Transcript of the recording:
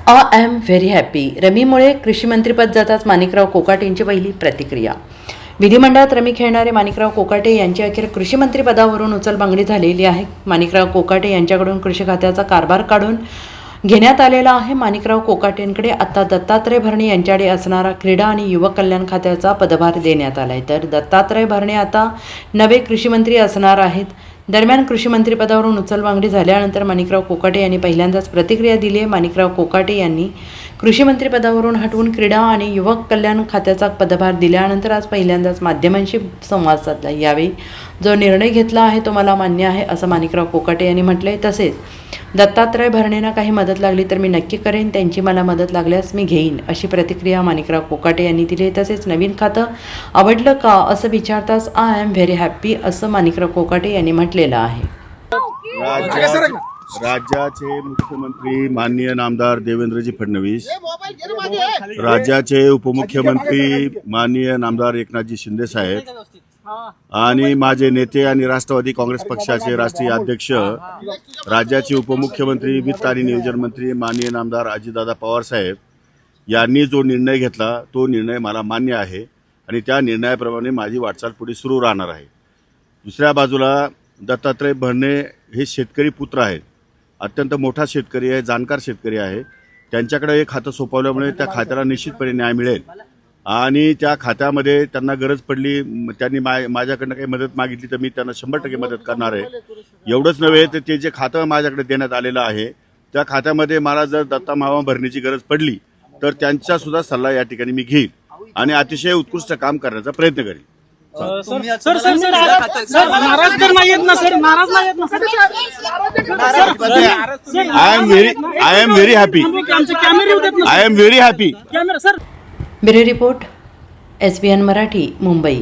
I am very happy. रमीमुळे कृषीमंत्रीपद जाताच माणिकराव कोकाटे यांची पहिली प्रतिक्रिया. विधिमंडळात रमी खेळणारे माणिकराव कोकाटे यांची अखेर कृषीमंत्रीपदावरून उचलबांगडी झालेली आहे. माणिकराव कोकाटे यांच्याकडून कृषी खात्याचा कारभार काढून घेण्यात आलेला आहे. माणिकराव कोकाटेंकडे आता दत्तात्रय भरणे यांच्याकडे असणारा क्रीडा आणि युवक कल्याण खात्याचा पदभार देण्यात आला आहे. तर दत्तात्रय भरणे आता नवे कृषीमंत्री असणार आहेत. दरम्यान कृषीमंत्रीपदावरून उचलबांगडी झाल्यानंतर माणिकराव कोकाटे यांनी पहिल्यांदाच प्रतिक्रिया दिली आहे. माणिकराव कोकाटे यांनी कृषीमंत्रीपदावरून हटवून क्रीडा आणि युवक कल्याण खात्याचा पदभार दिल्यानंतर आज पहिल्यांदाच माध्यमांशी संवाद साधला. यावेळी जो निर्णय घेतला आहे तो मला मान्य आहे असं माणिकराव कोकाटे यांनी म्हटलं आहे. तसेच दत्तात्रय भरणेंना काही मदत लागली तर मी नक्की करेन, त्यांची मला मदत लागल्यास मी घेईन अशी प्रतिक्रिया माणिकराव कोकाटे यांनी दिली. तसेच नवीन खातं आवडलं का असं विचारताच आय एम व्हेरी हॅपी असं माणिकराव कोकाटे यांनी म्हटलेलं आहे. राज्याचे मुख्यमंत्री माननीय नामदार देवेंद्रजी फडणवीस, राज्याचे उपमुख्यमंत्री माननीय नामदार एकनाथजी शिंदे साहेब आणि माझे नेते आणि राष्ट्रवादी काँग्रेस पक्षाचे राष्ट्रीय अध्यक्ष, राज्याचे उपमुख्यमंत्री वित्त आणि नियोजन मंत्री माननीय नामदार अजितदादा पवार साहेब यांनी जो निर्णय घेतला तो निर्णय मला मान्य आहे आणि त्या निर्णयाप्रमाणे माझी वाटचाल पुढे सुरू राहणार आहे. दुसऱ्या बाजूला दत्तात्रय भरणे हे शेतकरी पुत्र आहेत, अत्यंत मोठा शेतकरी आहे, जाणकार शेतकरी आहे. त्यांच्याकडे हे खातं सोपवल्यामुळे त्या खात्याला निश्चितपणे न्याय मिळेल आणि त्या खात्यामध्ये त्यांना गरज पडली, त्यांनी माझ्याकडनं काही मदत मागितली तर मी त्यांना 100% मदत करणार आहे. एवढंच नव्हे तर ते जे खातं माझ्याकडे देण्यात आलेलं आहे त्या खात्यामध्ये मला जर दत्ता मामा भरण्याची गरज पडली तर त्यांचा सुद्धा सल्ला या ठिकाणी मी घेईन आणि अतिशय उत्कृष्ट काम करण्याचा प्रयत्न करेन. I am very happy. Bureau report SBN Marathi, Mumbai.